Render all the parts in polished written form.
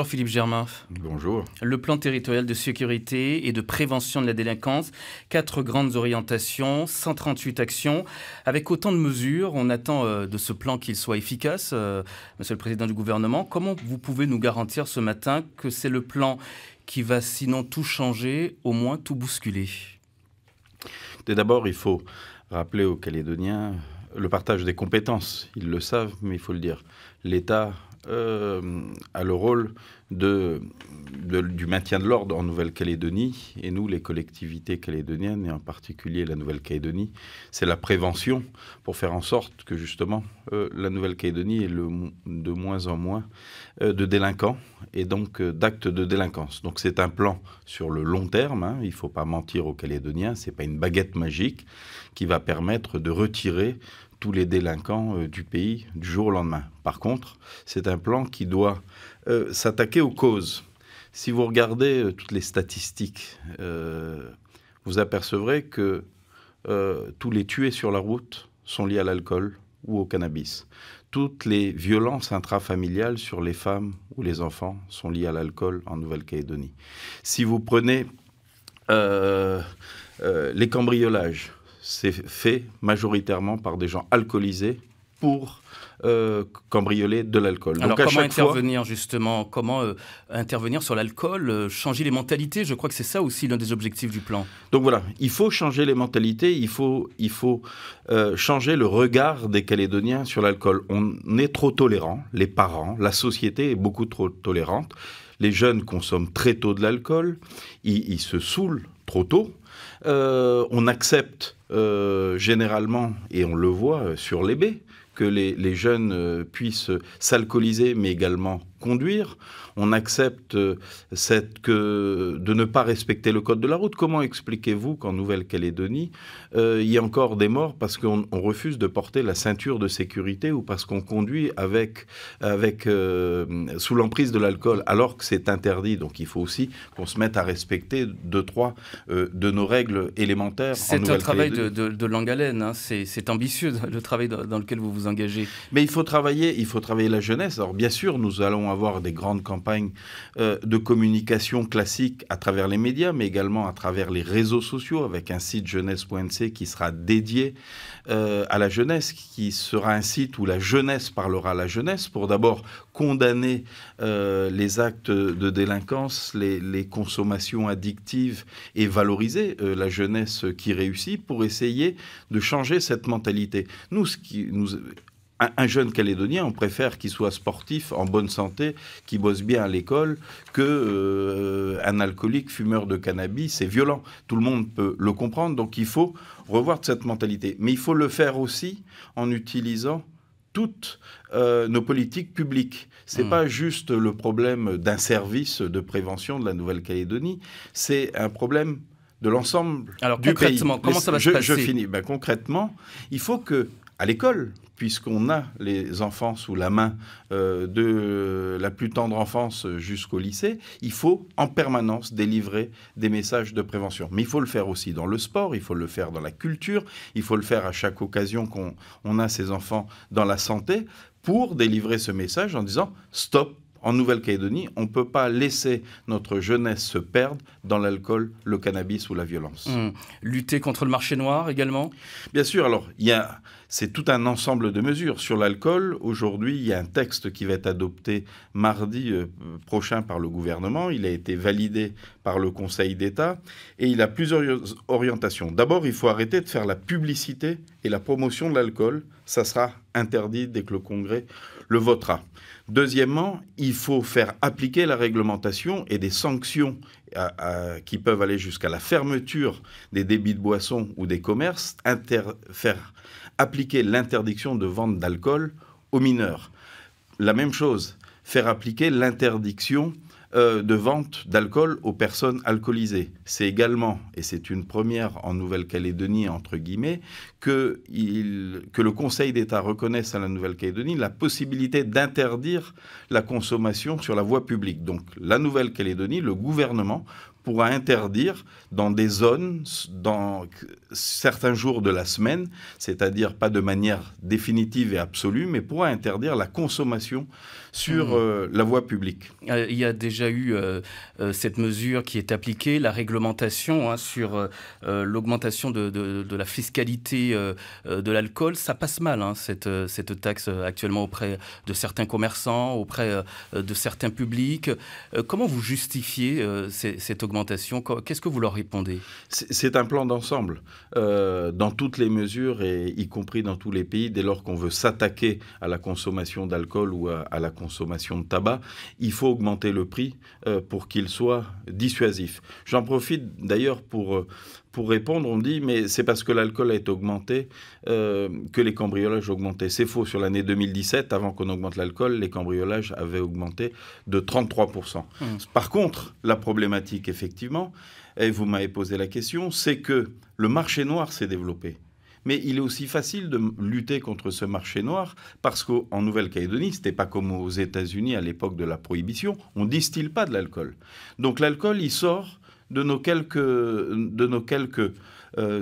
Bonjour Philippe Germain. Bonjour. Le plan territorial de sécurité et de prévention de la délinquance, 4 grandes orientations, 138 actions, avec autant de mesures. On attend de ce plan qu'il soit efficace. Monsieur le Président du gouvernement, comment vous pouvez nous garantir ce matin que c'est le plan qui va sinon tout changer, au moins tout bousculer? D'abord, il faut rappeler aux Calédoniens le partage des compétences. Ils le savent, mais il faut le dire. L'État a le rôle du maintien de l'ordre en Nouvelle-Calédonie, et nous, les collectivités calédoniennes, et en particulier la Nouvelle-Calédonie, c'est la prévention pour faire en sorte que justement la Nouvelle-Calédonie ait de moins en moins de délinquants et donc d'actes de délinquance. Donc c'est un plan sur le long terme, il ne faut pas mentir aux Calédoniens, ce n'est pas une baguette magique qui va permettre de retirer tous les délinquants du pays du jour au lendemain. Par contre, c'est un plan qui doit s'attaquer aux causes. Si vous regardez toutes les statistiques, vous apercevrez que tous les tués sur la route sont liés à l'alcool ou au cannabis. Toutes les violences intrafamiliales sur les femmes ou les enfants sont liées à l'alcool en Nouvelle-Calédonie. Si vous prenez les cambriolages, c'est fait majoritairement par des gens alcoolisés pour cambrioler de l'alcool. Alors donc, comment intervenir justement? Comment intervenir sur l'alcool, changer les mentalités? Je crois que c'est ça aussi l'un des objectifs du plan. Donc voilà, il faut changer les mentalités, il faut changer le regard des Calédoniens sur l'alcool. On est trop tolérant, les parents, la société est beaucoup trop tolérante. Les jeunes consomment très tôt de l'alcool, ils se saoulent trop tôt. On accepte généralement, et on le voit sur les baies, que les jeunes puissent s'alcooliser, mais également conduire. On accepte de ne pas respecter le code de la route. Comment expliquez-vous qu'en Nouvelle-Calédonie, il y a encore des morts parce qu'on refuse de porter la ceinture de sécurité ou parce qu'on conduit sous l'emprise de l'alcool, alors que c'est interdit? Donc il faut aussi qu'on se mette à respecter 2-3 de nos règles élémentaires. C'est un travail de longue haleine, c'est ambitieux le travail dans lequel vous vous engagez. Mais il faut travailler la jeunesse. Alors bien sûr, nous allons avoir des grandes campagnes de communication classique à travers les médias, mais également à travers les réseaux sociaux, avec un site jeunesse.nc qui sera dédié à la jeunesse, qui sera un site où la jeunesse parlera à la jeunesse, pour d'abord condamner les actes de délinquance, les consommations addictives, et valoriser la jeunesse qui réussit, pour essayer de changer cette mentalité. Un jeune Calédonien, on préfère qu'il soit sportif, en bonne santé, qu'il bosse bien à l'école, qu'un alcoolique fumeur de cannabis. C'est violent. Tout le monde peut le comprendre. Donc il faut revoir cette mentalité. Mais il faut le faire aussi en utilisant toutes nos politiques publiques. Ce n'est pas juste le problème d'un service de prévention de la Nouvelle-Calédonie, c'est un problème de l'ensemble du pays. Alors concrètement, comment ça va se passer? Je finis. Concrètement, il faut que, à l'école, puisqu'on a les enfants sous la main de la plus tendre enfance jusqu'au lycée, il faut en permanence délivrer des messages de prévention. Mais il faut le faire aussi dans le sport, il faut le faire dans la culture, il faut le faire à chaque occasion qu'on a ces enfants dans la santé, pour délivrer ce message en disant « Stop !» En Nouvelle-Calédonie, on ne peut pas laisser notre jeunesse se perdre dans l'alcool, le cannabis ou la violence. Lutter contre le marché noir également? Bien sûr, alors c'est tout un ensemble de mesures. Sur l'alcool, aujourd'hui, il y a un texte qui va être adopté mardi prochain par le gouvernement. Il a été validé par le Conseil d'État et il a plusieurs orientations. D'abord, il faut arrêter de faire la publicité et la promotion de l'alcool. Ça sera interdit dès que le Congrès le votera. Deuxièmement, il faut faire appliquer la réglementation et des sanctions qui peuvent aller jusqu'à la fermeture des débits de boissons ou des commerces, faire appliquer l'interdiction de vente d'alcool aux mineurs. La même chose, faire appliquer l'interdiction de vente d'alcool aux personnes alcoolisées. C'est également, et c'est une première en Nouvelle-Calédonie, entre guillemets, que le Conseil d'État reconnaisse à la Nouvelle-Calédonie la possibilité d'interdire la consommation sur la voie publique. Donc la Nouvelle-Calédonie, le gouvernement pourra interdire dans des zones, dans certains jours de la semaine, c'est-à-dire pas de manière définitive et absolue, mais pourra interdire la consommation sur la voie publique. Il y a déjà eu cette mesure qui est appliquée, la réglementation sur l'augmentation de la fiscalité de l'alcool. Ça passe mal, cette taxe actuellement auprès de certains commerçants, auprès de certains publics. Comment vous justifiez cette augmentation? Qu'est-ce que vous leur répondez? C'est un plan d'ensemble. Dans toutes les mesures, et y compris dans tous les pays, dès lors qu'on veut s'attaquer à la consommation d'alcool ou à la consommation de tabac, il faut augmenter le prix pour qu'il soit dissuasif. J'en profite d'ailleurs pour répondre. On dit, mais c'est parce que l'alcool a été augmenté que les cambriolages ont augmenté. C'est faux. Sur l'année 2017, avant qu'on augmente l'alcool, les cambriolages avaient augmenté de 33%. Par contre, la problématique, effectivement, et vous m'avez posé la question, c'est que le marché noir s'est développé. Mais il est aussi facile de lutter contre ce marché noir parce qu'en Nouvelle-Calédonie, ce n'était pas comme aux États-Unis à l'époque de la prohibition, on ne distille pas de l'alcool. Donc l'alcool, il sort de nos quelques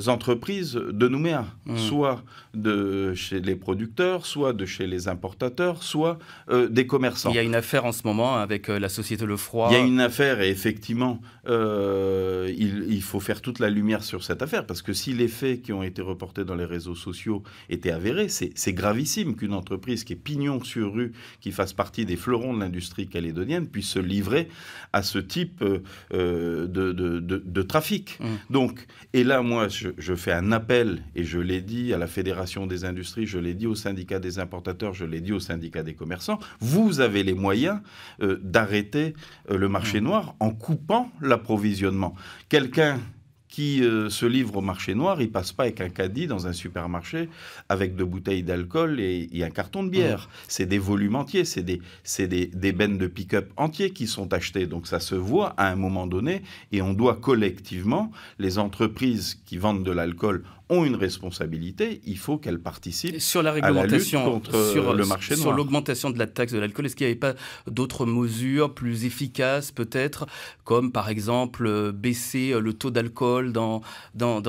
entreprises de Nouméa, soit de chez les producteurs, soit de chez les importateurs, soit des commerçants. Il y a une affaire en ce moment avec la société Lefroy. Il y a une affaire et effectivement, il faut faire toute la lumière sur cette affaire parce que si les faits qui ont été reportés dans les réseaux sociaux étaient avérés, c'est gravissime qu'une entreprise qui est pignon sur rue, qui fasse partie des fleurons de l'industrie calédonienne, puisse se livrer à ce type de trafic. Donc, et là, moi, je fais un appel, et je l'ai dit à la Fédération des industries, je l'ai dit au syndicat des importateurs, je l'ai dit au syndicat des commerçants, vous avez les moyens d'arrêter le marché noir en coupant l'approvisionnement. Quelqu'un qui se livre au marché noir, il ne passe pas avec un caddie dans un supermarché avec 2 bouteilles d'alcool et un carton de bière. C'est des volumes entiers, c'est des bennes de pick-up entiers qui sont achetés. Donc ça se voit à un moment donné et on doit collectivement, les entreprises qui vendent de l'alcool ont une responsabilité, il faut qu'elles participent sur la réglementation, à la lutte contre le marché noir. Sur l'augmentation de la taxe de l'alcool, est-ce qu'il n'y avait pas d'autres mesures plus efficaces peut-être, comme par exemple baisser le taux d'alcool dans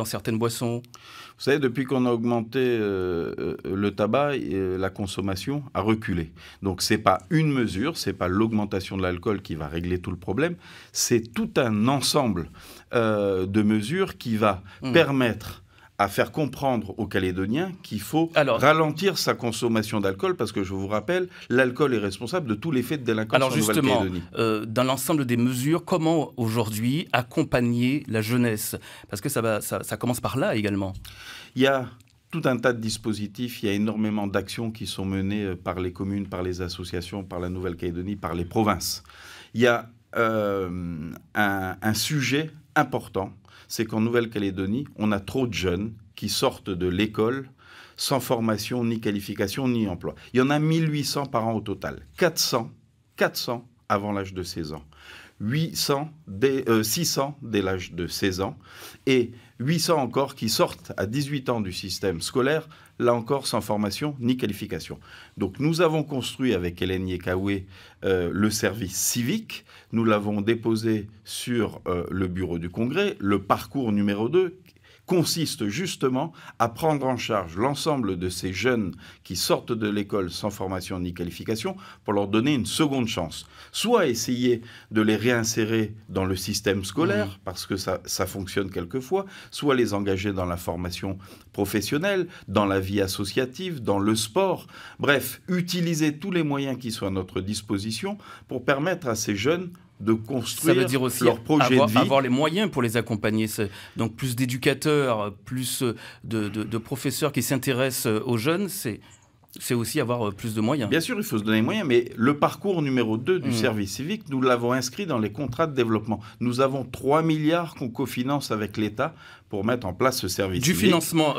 certaines boissons? Vous savez, depuis qu'on a augmenté le tabac, la consommation a reculé. Donc, ce n'est pas une mesure, ce n'est pas l'augmentation de l'alcool qui va régler tout le problème, c'est tout un ensemble de mesures qui va permettre à faire comprendre aux Calédoniens qu'il faut ralentir sa consommation d'alcool, parce que je vous rappelle, l'alcool est responsable de tous les faits de délinquance en Nouvelle-Calédonie. Dans l'ensemble des mesures, comment aujourd'hui accompagner la jeunesse? Parce que ça commence par là également. Il y a tout un tas de dispositifs, il y a énormément d'actions qui sont menées par les communes, par les associations, par la Nouvelle-Calédonie, par les provinces. Il y a un sujet important, c'est qu'en Nouvelle-Calédonie, on a trop de jeunes qui sortent de l'école sans formation, ni qualification, ni emploi. Il y en a 1800 par an au total. 400 avant l'âge de 16 ans. 600 dès l'âge de 16 ans. Et 800 encore qui sortent à 18 ans du système scolaire, là encore sans formation ni qualification. Donc nous avons construit avec Hélène Yekawé le service civique. Nous l'avons déposé sur le bureau du Congrès. Le parcours numéro 2 consiste justement à prendre en charge l'ensemble de ces jeunes qui sortent de l'école sans formation ni qualification pour leur donner une seconde chance. Soit essayer de les réinsérer dans le système scolaire, parce que ça fonctionne quelquefois, soit les engager dans la formation professionnelle, dans la vie associative, dans le sport. Bref, utiliser tous les moyens qui sont à notre disposition pour permettre à ces jeunes de construire ça veut dire aussi leur projet de vie. Avoir les moyens pour les accompagner. Donc plus d'éducateurs, plus de professeurs qui s'intéressent aux jeunes, c'est aussi avoir plus de moyens. Bien sûr, il faut se donner les moyens, mais le parcours numéro 2 du service civique, nous l'avons inscrit dans les contrats de développement. Nous avons 3 milliards qu'on cofinance avec l'État pour mettre en place ce service civique. Du financement,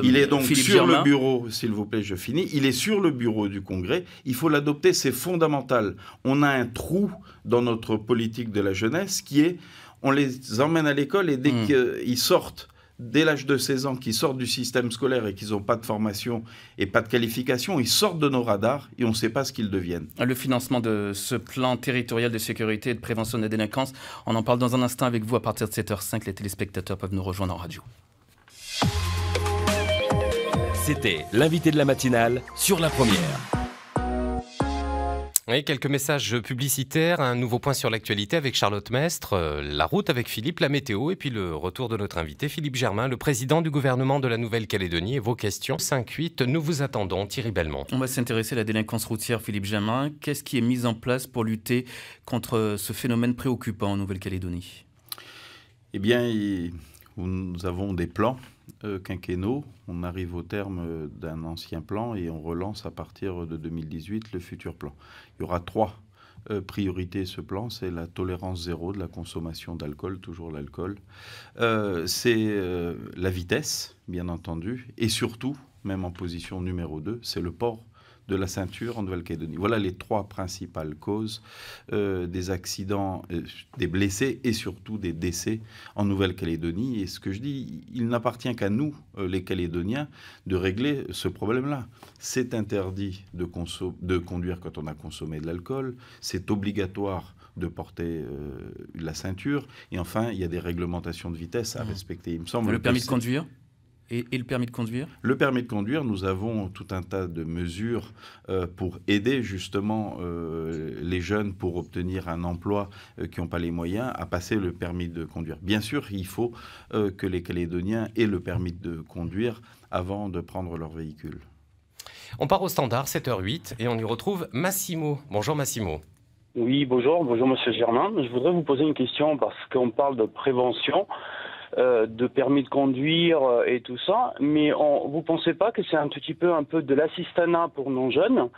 il est donc Philippe sur Germain. le bureau, s'il vous plaît, je finis. Il est sur le bureau du Congrès. Il faut l'adopter, c'est fondamental. On a un trou dans notre politique de la jeunesse qui est, on les emmène à l'école et dès qu'ils sortent dès l'âge de 16 ans, qui sortent du système scolaire et qui n'ont pas de formation et pas de qualification, ils sortent de nos radars et on ne sait pas ce qu'ils deviennent. Le financement de ce plan territorial de sécurité et de prévention de la délinquance, on en parle dans un instant avec vous à partir de 7h05. Les téléspectateurs peuvent nous rejoindre en radio. C'était l'invité de la matinale sur La Première. Oui, quelques messages publicitaires, un nouveau point sur l'actualité avec Charlotte Mestre, la route avec Philippe, la météo et puis le retour de notre invité Philippe Germain, le président du gouvernement de la Nouvelle-Calédonie et vos questions. 5-8, nous vous attendons. Thierry Belmont. On va s'intéresser à la délinquance routière, Philippe Germain. Qu'est-ce qui est mis en place pour lutter contre ce phénomène préoccupant en Nouvelle-Calédonie? Eh bien, nous avons des plans quinquennaux. On arrive au terme d'un ancien plan et on relance à partir de 2018 le futur plan. Il y aura 3 priorités ce plan. C'est la tolérance zéro de la consommation d'alcool, toujours l'alcool. C'est la vitesse, bien entendu. Et surtout, même en position numéro 2, c'est le port de la ceinture en Nouvelle-Calédonie. Voilà les 3 principales causes des accidents, des blessés et surtout des décès en Nouvelle-Calédonie. Et ce que je dis, il n'appartient qu'à nous, les Calédoniens, de régler ce problème-là. C'est interdit de conduire quand on a consommé de l'alcool. C'est obligatoire de porter la ceinture. Et enfin, il y a des réglementations de vitesse à respecter. Il me semble le permis de conduire ? Et le permis de conduire ? Le permis de conduire, nous avons tout un tas de mesures pour aider justement les jeunes pour obtenir un emploi qui n'ont pas les moyens à passer le permis de conduire. Bien sûr, il faut que les Calédoniens aient le permis de conduire avant de prendre leur véhicule. On part au standard, 7h08, et on y retrouve Massimo. Bonjour Massimo. Oui, bonjour Monsieur Germain. Je voudrais vous poser une question parce qu'on parle de prévention. De permis de conduire et tout ça, mais vous ne pensez pas que c'est un petit peu de l'assistanat pour nos jeunes?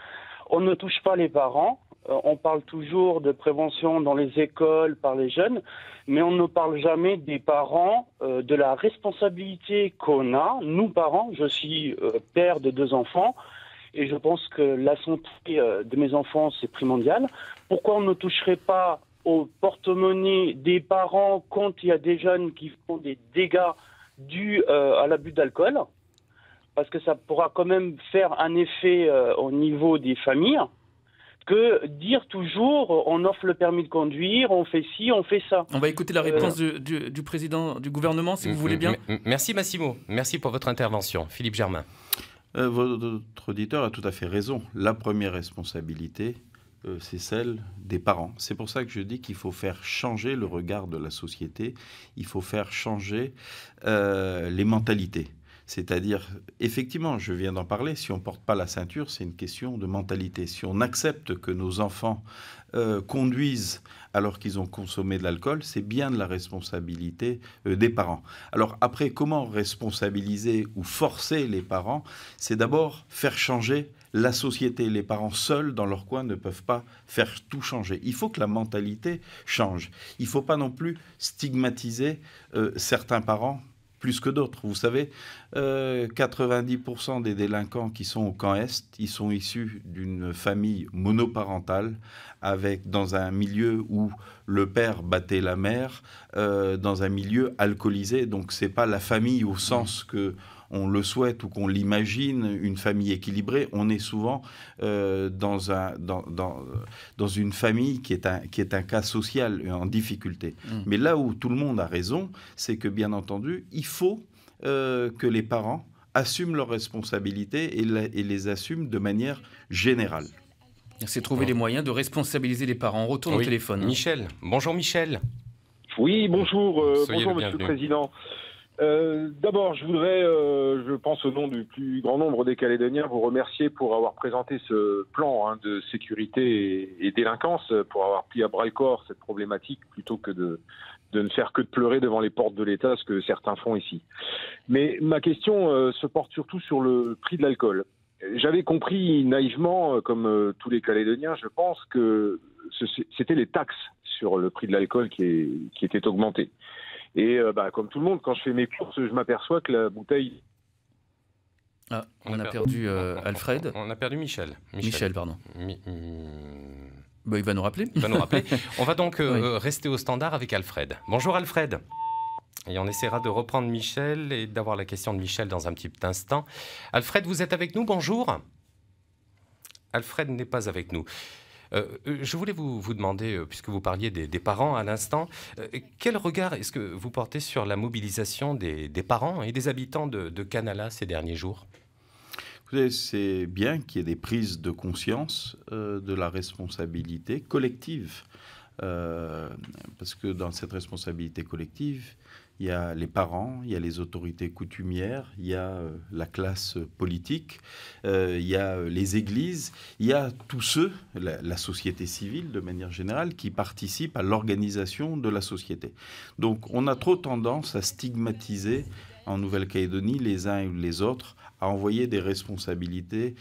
On ne touche pas les parents, on parle toujours de prévention dans les écoles par les jeunes, mais on ne parle jamais des parents, de la responsabilité qu'on a, nous parents. Je suis père de 2 enfants et je pense que la santé de mes enfants c'est primordial. Pourquoi on ne toucherait pas au porte-monnaie des parents quand il y a des jeunes qui font des dégâts dus à l'abus d'alcool, parce que ça pourra quand même faire un effet au niveau des familles, que dire toujours on offre le permis de conduire, on fait ci, on fait ça. On va écouter la réponse du président du gouvernement, si vous voulez bien. Merci Massimo, merci pour votre intervention. Philippe Germain. Votre auditeur a tout à fait raison. La première responsabilité, c'est celle des parents. C'est pour ça que je dis qu'il faut faire changer le regard de la société, il faut faire changer les mentalités. C'est-à-dire, effectivement, je viens d'en parler, si on ne porte pas la ceinture, c'est une question de mentalité. Si on accepte que nos enfants conduisent alors qu'ils ont consommé de l'alcool, c'est bien de la responsabilité des parents. Alors après, comment responsabiliser ou forcer les parents? C'est d'abord faire changer la société. Les parents seuls, dans leur coin, ne peuvent pas faire tout changer. Il faut que la mentalité change. Il ne faut pas non plus stigmatiser certains parents plus que d'autres. Vous savez, 90% des délinquants qui sont au camp Est, ils sont issus d'une famille monoparentale, dans un milieu où le père battait la mère, dans un milieu alcoolisé. Donc, ce n'est pas la famille au sens que on le souhaite ou qu'on l'imagine, une famille équilibrée. On est souvent dans une famille qui est un cas social en difficulté. Mais là où tout le monde a raison, c'est que, bien entendu, il faut que les parents assument leurs responsabilités et les assument de manière générale. C'est trouver les moyens de responsabiliser les parents. On retourne au téléphone. Michel. Bonjour Michel. Oui, bonjour. Bonjour bienvenu. Monsieur le Président. D'abord, je voudrais, je pense au nom du plus grand nombre des Calédoniens, vous remercier pour avoir présenté ce plan de sécurité et délinquance, pour avoir pris à bras-le-corps cette problématique plutôt que de ne faire que de pleurer devant les portes de l'État, ce que certains font ici. Mais ma question se porte surtout sur le prix de l'alcool. J'avais compris naïvement, comme tous les Calédoniens, je pense que c'était les taxes sur le prix de l'alcool qui étaient augmentées. Et comme tout le monde, quand je fais mes courses, je m'aperçois que la bouteille... Ah, on a perdu Alfred. On a perdu Michel. Michel, pardon. Il va nous rappeler. On va donc rester au standard avec Alfred. Bonjour Alfred. Et on essaiera de reprendre Michel et d'avoir la question de Michel dans un petit instant. Alfred, vous êtes avec nous, bonjour. Alfred n'est pas avec nous. Je voulais vous demander, puisque vous parliez des parents à l'instant, quel regard est-ce que vous portez sur la mobilisation des parents et des habitants de Canala ces derniers jours ? C'est bien qu'il y ait des prises de conscience de la responsabilité collective. Parce que dans cette responsabilité collective, il y a les parents, il y a les autorités coutumières, il y a la classe politique, il y a les églises, il y a tous ceux, la société civile de manière générale, qui participent à l'organisation de la société. Donc on a trop tendance à stigmatiser en Nouvelle-Calédonie les uns et les autres, à envoyer des responsabilités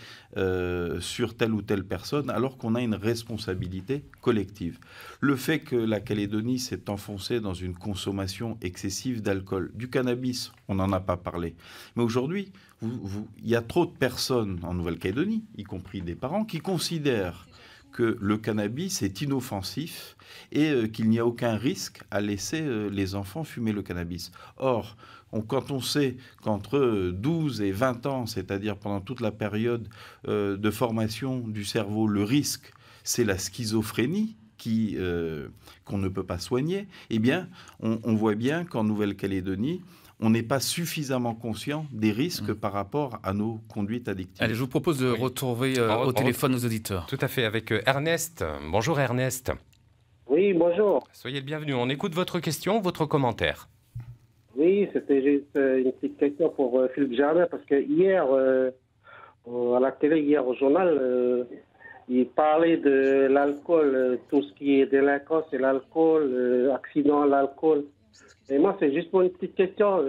sur telle ou telle personne, alors qu'on a une responsabilité collective. Le fait que la Calédonie s'est enfoncée dans une consommation excessive d'alcool, du cannabis, on n'en a pas parlé. Mais aujourd'hui, il y a trop de personnes en Nouvelle-Calédonie, y compris des parents, qui considèrent que le cannabis est inoffensif et qu'il n'y a aucun risque à laisser les enfants fumer le cannabis. Or, quand on sait qu'entre 12 et 20 ans, c'est-à-dire pendant toute la période de formation du cerveau, le risque, c'est la schizophrénie qu'on ne peut pas soigner, eh bien, on voit bien qu'en Nouvelle-Calédonie, on n'est pas suffisamment conscient des risques par rapport à nos conduites addictives. Allez, je vous propose de retrouver au téléphone nos auditeurs. Tout à fait, avec Ernest. Bonjour Ernest. Oui, bonjour. Soyez le bienvenu. On écoute votre question, votre commentaire. Oui, c'était juste une petite question pour Philippe Germain, parce que hier, à la télé, hier au journal, il parlait de l'alcool, tout ce qui est délinquance, c'est l'alcool, accident, l'alcool. Et moi, c'est juste pour une petite question.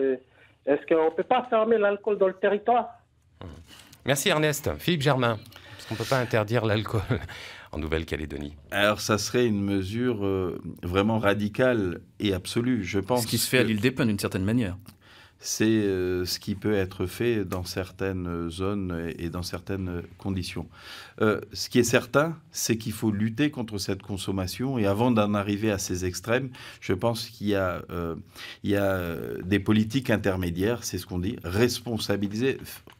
Est-ce qu'on ne peut pas fermer l'alcool dans le territoire ? Merci Ernest. Philippe Germain, est-ce qu'on ne peut pas interdire l'alcool en Nouvelle-Calédonie ? Alors, ça serait une mesure vraiment radicale et absolue. Je pense ce qui se fait à l'île des Pins d'une certaine manière. C'est ce qui peut être fait dans certaines zones et dans certaines conditions. Ce qui est certain, c'est qu'il faut lutter contre cette consommation. Et avant d'en arriver à ces extrêmes, je pense qu'il y a des politiques intermédiaires, c'est ce qu'on dit, responsabiliser,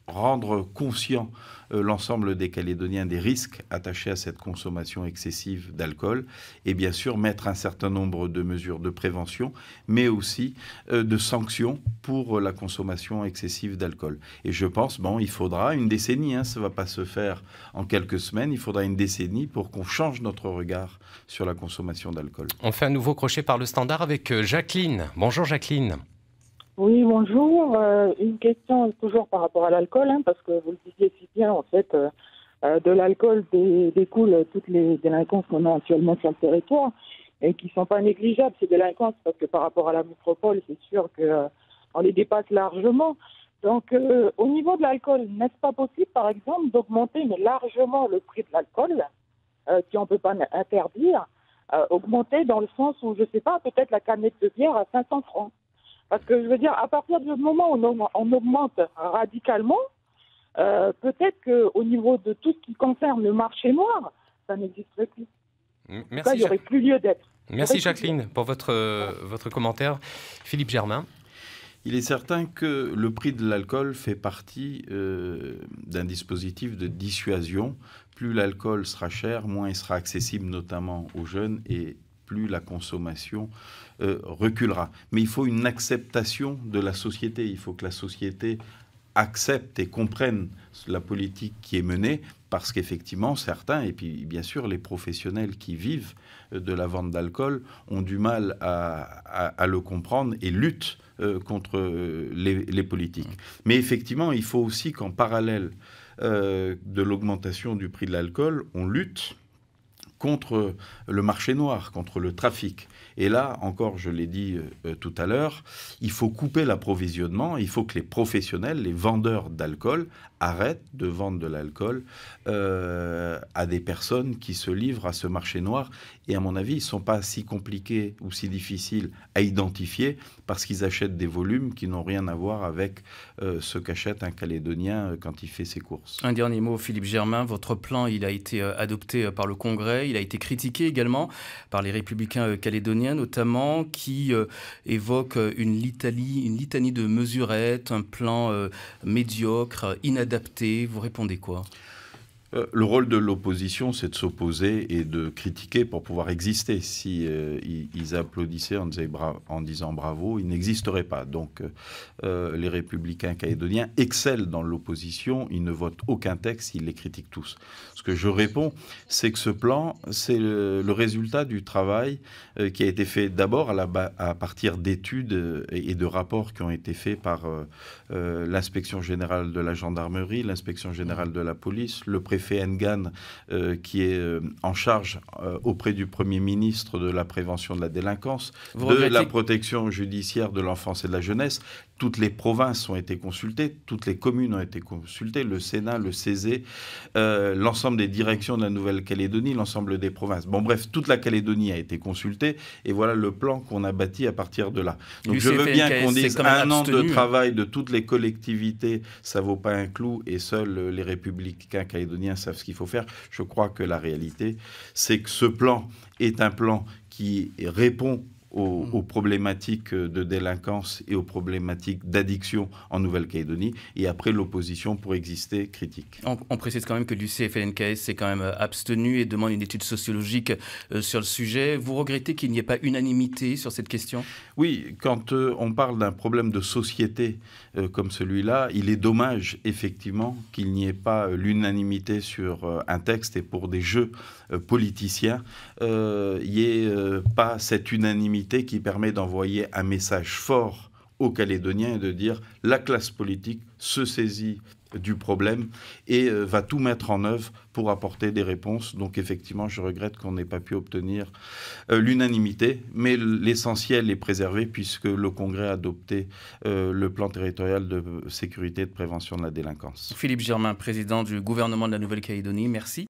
rendre conscient l'ensemble des Calédoniens des risques attachés à cette consommation excessive d'alcool et bien sûr mettre un certain nombre de mesures de prévention, mais aussi de sanctions pour la consommation excessive d'alcool. Et je pense, il faudra une décennie, ça ne va pas se faire en quelques semaines, il faudra une décennie pour qu'on change notre regard sur la consommation d'alcool. On fait un nouveau crochet par le standard avec Jacqueline. Bonjour Jacqueline. Oui, bonjour. Une question toujours par rapport à l'alcool, parce que vous le disiez si bien, en fait, de l'alcool découlent toutes les délinquances qu'on a actuellement sur le territoire et qui ne sont pas négligeables, ces délinquances, parce que par rapport à la métropole, c'est sûr qu'on les dépasse largement. Donc, au niveau de l'alcool, n'est-ce pas possible, par exemple, d'augmenter largement le prix de l'alcool, si on ne peut pas interdire, augmenter dans le sens où, je ne sais pas, peut-être la canette de bière à 500 francs. Parce que je veux dire, à partir du moment où on augmente radicalement, peut-être qu'au niveau de tout ce qui concerne le marché noir, ça n'existerait plus. Merci, en tout cas, il n'y aurait plus lieu d'être. Merci Jacqueline pour votre commentaire. Philippe Germain. Il est certain que le prix de l'alcool fait partie d'un dispositif de dissuasion. Plus l'alcool sera cher, moins il sera accessible notamment aux jeunes et plus la consommation reculera. Mais il faut une acceptation de la société. Il faut que la société accepte et comprenne la politique qui est menée, parce qu'effectivement, certains, et puis bien sûr les professionnels qui vivent de la vente d'alcool, ont du mal à le comprendre et luttent contre les politiques. Mais effectivement, il faut aussi qu'en parallèle de l'augmentation du prix de l'alcool, on lutte contre le marché noir, contre le trafic. Et là, encore, je l'ai dit tout à l'heure, il faut couper l'approvisionnement, il faut que les professionnels, les vendeurs d'alcool, arrêtent de vendre de l'alcool à des personnes qui se livrent à ce marché noir Et à mon avis, ils ne sont pas si compliqués ou si difficiles à identifier parce qu'ils achètent des volumes qui n'ont rien à voir avec ce qu'achète un Calédonien quand il fait ses courses. Un dernier mot, Philippe Germain. Votre plan, il a été adopté par le Congrès. Il a été critiqué également par les Républicains calédoniens, notamment, qui évoquent une litanie de mesurettes, un plan médiocre, inadapté. Vous répondez quoi ? Le rôle de l'opposition, c'est de s'opposer et de critiquer pour pouvoir exister. Si ils applaudissaient en disant bravo, ils n'existeraient pas. Donc, les Républicains calédoniens excellent dans l'opposition. Ils ne votent aucun texte, ils les critiquent tous. Ce que je réponds, c'est que ce plan, c'est le résultat du travail qui a été fait d'abord à partir d'études et de rapports qui ont été faits par l'inspection générale de la gendarmerie, l'inspection générale de la police, le préfet Engan, qui est en charge auprès du Premier ministre de la prévention de la délinquance, la protection judiciaire de l'enfance et de la jeunesse. Toutes les provinces ont été consultées, toutes les communes ont été consultées, le Sénat, le CESE, l'ensemble des directions de la Nouvelle-Calédonie, l'ensemble des provinces. Bon, bref, toute la Calédonie a été consultée et voilà le plan qu'on a bâti à partir de là. Donc je veux bien qu'on dise un an de travail de toutes les collectivités, ça ne vaut pas un clou et seuls les Républicains calédoniens savent ce qu'il faut faire. Je crois que la réalité, c'est que ce plan est un plan qui répond aux problématiques de délinquance et aux problématiques d'addiction en Nouvelle-Calédonie. Et après, l'opposition, pour exister, critique. On précise quand même que l'UCFLNKS s'est quand même abstenu et demande une étude sociologique sur le sujet. Vous regrettez qu'il n'y ait pas unanimité sur cette question ? Oui, quand on parle d'un problème de société comme celui-là, il est dommage, effectivement, qu'il n'y ait pas l'unanimité sur un texte et pour des jeux politiciens, il n'y ait pas cette unanimité qui permet d'envoyer un message fort aux Calédoniens et de dire la classe politique se saisit du problème et va tout mettre en œuvre pour apporter des réponses. Donc effectivement, je regrette qu'on n'ait pas pu obtenir l'unanimité, mais l'essentiel est préservé puisque le Congrès a adopté le plan territorial de sécurité et de prévention de la délinquance. Philippe Germain, président du gouvernement de la Nouvelle-Calédonie, merci.